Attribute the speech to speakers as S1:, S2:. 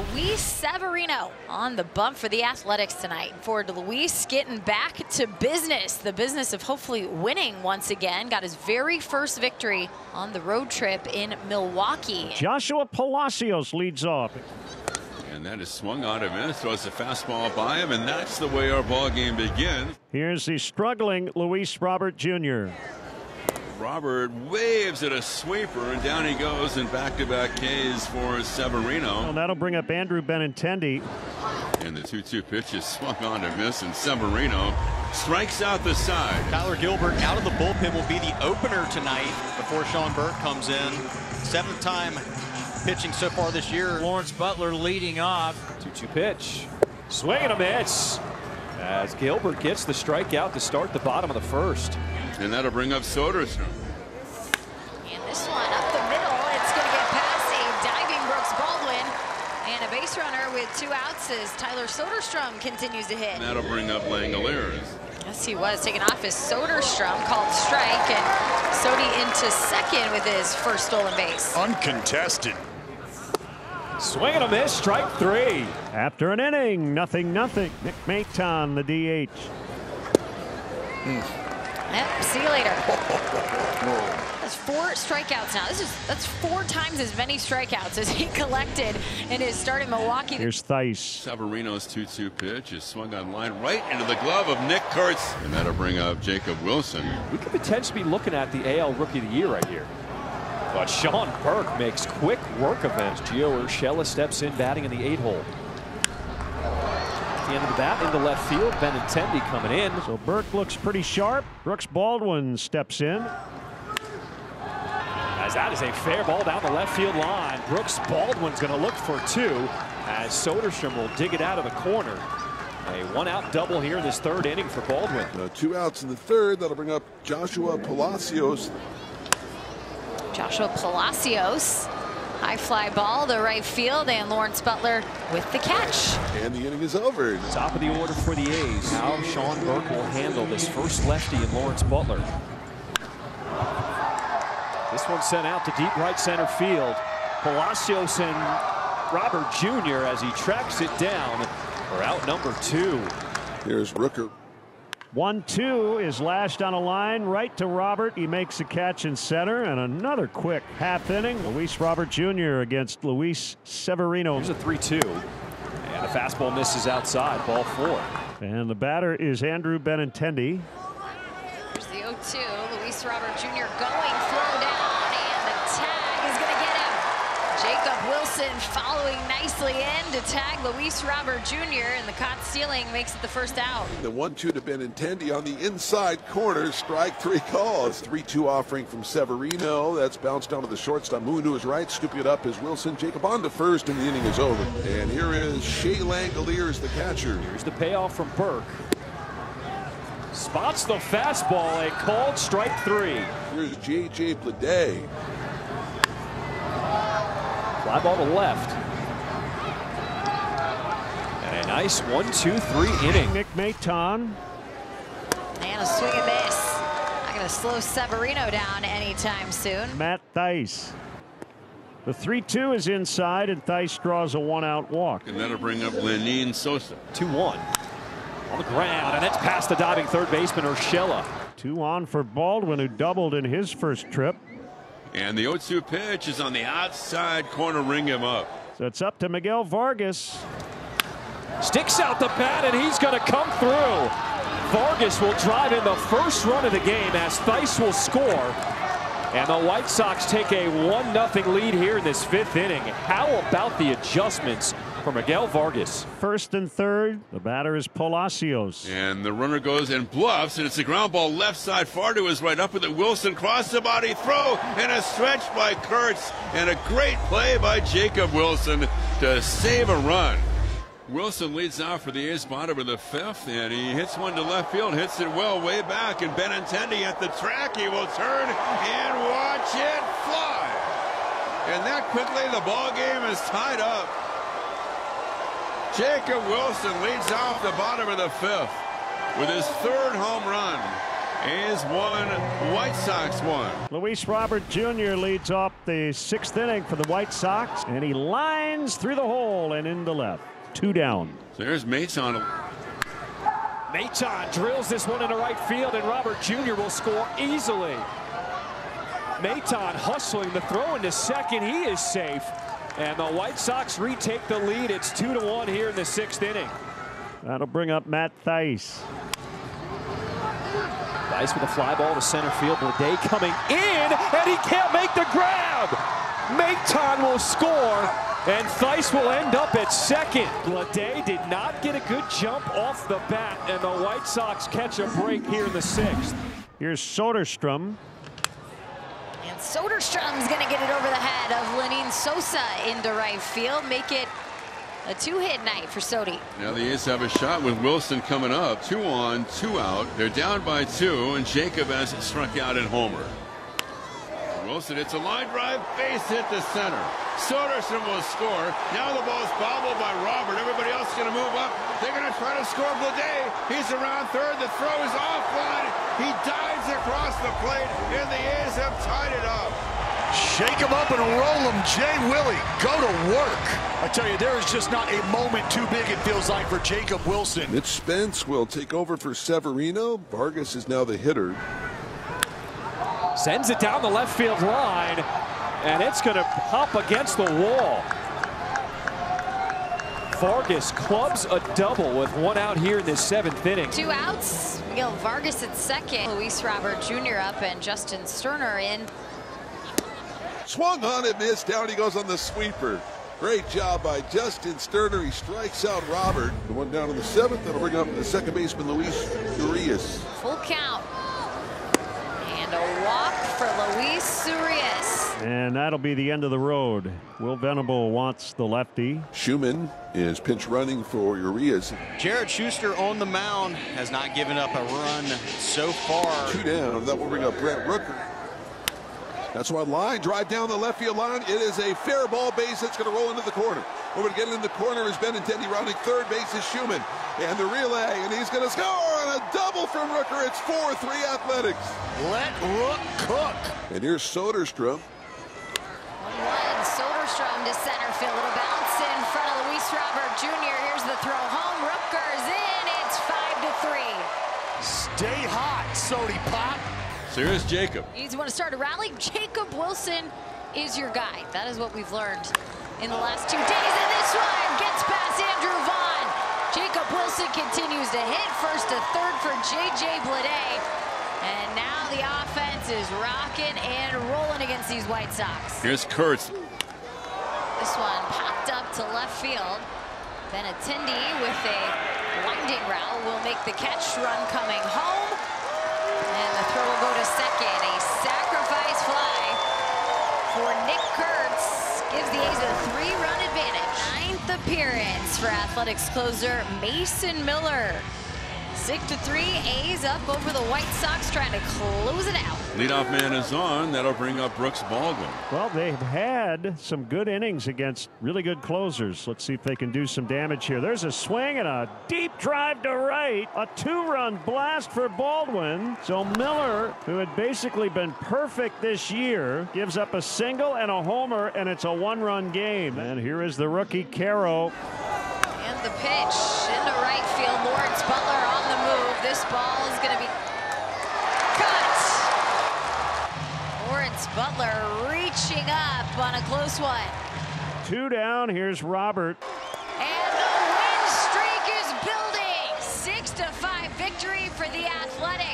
S1: Luis Severino on the bump for the Athletics tonight. Forward to Luis getting back to business, the business of hopefully winning once again. Got his very first victory on the road trip in Milwaukee.
S2: Joshua Palacios leads off.
S3: And that is swung on him and throws a fastball by him, and that's the way our ball game begins.
S2: Here's the struggling Luis Robert Jr.
S3: Robert waves at a sweeper, and down he goes in back-to-back Ks for Severino.
S2: Well, that'll bring up Andrew Benintendi.
S3: And the 2-2 pitch is swung on to miss, and Severino strikes out the side.
S4: Tyler Gilbert out of the bullpen will be the opener tonight before Sean Burke comes in. 7th time pitching so far this year.
S5: Lawrence Butler leading off. 2-2 pitch. Swing and a miss as Gilbert gets the strikeout to start the bottom of the first.
S3: And that'll bring up Soderstrom.
S1: And this one up the middle. It's going to get past a diving Brooks Baldwin. And a base runner with 2 outs as Tyler Soderstrom continues to hit.
S3: And that'll bring up Langoliers.
S1: Yes, he was taken off his Soderstrom, called strike, and Sodi into second with his first stolen base.
S6: Uncontested.
S5: Swing and a miss, strike 3.
S2: After an inning, 0-0. Nick Maton, the DH.
S1: Yep, see you later. That's 4 strikeouts now. That's 4 times as many strikeouts as he collected in his start in Milwaukee.
S2: Here's Theis.
S3: Severino's 2-2 pitch is swung on line right into the glove of Nick Kurtz. And that'll bring up Jacob Wilson.
S5: We could potentially be looking at the AL Rookie of the Year right here. But Sean Burke makes quick work of it. Gio Urshela steps in, batting in the 8-hole. At the end of the bat, into left field, Benintendi coming in.
S2: So Burke looks pretty sharp. Brooks Baldwin steps in.
S5: As that is a fair ball down the left field line. Brooks Baldwin's going to look for 2 as Soderstrom will dig it out of the corner. A 1-out double here in this 3rd inning for Baldwin.
S7: 2 outs in the 3rd. That'll bring up Joshua Palacios.
S1: Joshua Palacios, high fly ball to right field, and Lawrence Butler with the catch.
S7: And the inning is over.
S5: Top of the order for the A's. How Sean Burke will handle this first lefty in Lawrence Butler. This one sent out to deep right center field. Palacios and Robert Jr. as he tracks it down for out number 2.
S7: Here's Rooker.
S2: 1-2 is lashed on a line right to Robert. He makes a catch in center, and another quick half inning. Luis Robert Jr. against Luis Severino.
S5: Here's a 3-2, and the fastball misses outside, ball 4.
S2: And the batter is Andrew Benintendi.
S1: Here's the 0-2. Luis Robert Jr. going, throw down, and the tag is going to get him. Jacob Wilson following nicely in to tag Luis Robert Jr. and the caught stealing makes it the first out.
S7: The 1-2 to Benintendi on the inside corner. Strike 3 calls. 3-2 offering from Severino. That's bounced down to the shortstop. Moving to his right. Scooping it up is Wilson. Jacob on to first, and the inning is over. And here is Shea Langoliers, the catcher.
S5: Here's the payoff from Burke. Spots the fastball, a called strike 3.
S7: Here's J.J. Bleday.
S5: Fly ball to left. And a nice 1-2-3 inning.
S2: Nick Maton.
S1: And a swing and miss. Not going to slow Severino down anytime soon.
S2: Matt Theis. The 3-2 is inside, and Theis draws a 1-out walk.
S3: And that'll bring up Lenin Sosa.
S5: 2-1 on the ground, and that's past the diving third baseman Urshela.
S2: 2 on for Baldwin, who doubled in his first trip.
S3: And the 0-2 pitch is on the outside corner, ring him up.
S2: So it's up to Miguel Vargas.
S5: Sticks out the bat, and he's going to come through. Vargas will drive in the first run of the game as Theis will score. And the White Sox take a 1-0 lead here in this 5th inning. How about the adjustments for Miguel Vargas?
S2: First and third, the batter is Palacios.
S3: And the runner goes and bluffs, and it's a ground ball left side far to his right, up with it. Wilson, cross the body throw, and a stretch by Kurtz, and a great play by Jacob Wilson to save a run. Wilson leads off for the A's bottom of the 5th, and he hits one to left field, hits it well way back, and Benintendi at the track. He will turn and watch it fly. And that quickly the ball game is tied up. Jacob Wilson leads off the bottom of the 5th with his 3rd home run. A's 1, White Sox 1.
S2: Luis Robert Jr. leads off the 6th inning for the White Sox, and he lines through the hole and into left. 2 down.
S3: So there's Maton.
S5: Maton drills this one into right field, and Robert Jr. will score easily. Maton hustling the throw into second. He is safe. And the White Sox retake the lead. It's 2-1 here in the 6th inning.
S2: That'll bring up Matt Thaiss.
S5: Thaiss with a fly ball to center field. Bleday coming in, and he can't make the grab. Maton will score, and Thaiss will end up at second. Bleday did not get a good jump off the bat, and the White Sox catch a break here in the 6th.
S2: Here's Soderstrom.
S1: And Soderstrom's going to get it over the head of Lenin Sosa into right field, make it a 2-hit night for Sodi.
S3: Now the A's have a shot with Wilson coming up. 2 on, 2 out. They're down by 2, and Jacob has struck out in homer. Wilson hits a line drive, base hit to center. Soderstrom will score. Now the ball's bobbled by Robert. Everybody else is going to move up. They're going to try to score Bleday. He's around third. The throw is offline. He dives across the plate, and the A's have tied it up.
S6: Shake him up and roll him, Jay Willie. Go to work. I tell you, there is just not a moment too big, it feels like, for Jacob Wilson.
S7: Mitch Spence will take over for Severino. Vargas is now the hitter.
S5: Sends it down the left field line, and it's going to pop against the wall. Vargas clubs a double with 1 out here in this 7th inning.
S1: 2 outs. Miguel Vargas at second. Luis Robert Jr. up and Justin Sterner in.
S7: Swung on and missed. Down he goes on the sweeper. Great job by Justin Sterner. He strikes out Robert. The one down in the 7th. That'll bring up the second baseman, Luis Urias.
S1: Full count. And a walk for Luis Urias.
S2: And that'll be the end of the road. Will Venable wants the lefty.
S7: Schumann is pinch running for Urias.
S4: Jared Schuster on the mound has not given up a run so far.
S7: 2 down. That will bring up Brent Rooker. That's one line, drive down the left field line. It is a fair ball base that's going to roll into the corner. Over to get it in the corner is Benintendi. Rounding third base is Schumann. And the relay, and he's going to score on a double from Rooker. It's 4-3 Athletics.
S6: Let Rook cook.
S7: And here's Soderstrom.
S1: 1-1. Soderstrom to center field. It'll bounce in front of Luis Robert Jr. Here's the throw home. Rooker's in. It's 5-3.
S6: Stay hot, Sodi Pop.
S3: So here's Jacob.
S1: You want to start a rally? Jacob Wilson is your guy. That is what we've learned in the last 2 days. And this one gets past Andrew Vaughn. Jacob Wilson continues to hit first to third for J.J. Bleday. And now the offense is rocking and rolling against these White Sox.
S3: Here's Kurtz.
S1: This one popped up to left field. Benintendi with a winding route will make the catch. Run coming home. And the throw will go to second. A sacrifice fly for Nick Kurtz gives the A's a 3-run advantage. 9th appearance for Athletics closer Mason Miller. 6-3, A's up over the White Sox, trying to close it out.
S3: Leadoff man is on. That'll bring up Brooks Baldwin.
S2: Well, they've had some good innings against really good closers. Let's see if they can do some damage here. There's a swing and a deep drive to right. A 2-run blast for Baldwin. So Miller, who had basically been perfect this year, gives up a single and a homer, and it's a 1-run game. And here is the rookie Caro.
S1: And the pitch into right field. Lawrence Butler on the move. This ball is going to be cut. Lawrence Butler reaching up on a close one.
S2: 2 down. Here's Robert.
S1: And the win streak is building. 6-5 victory for the Athletics.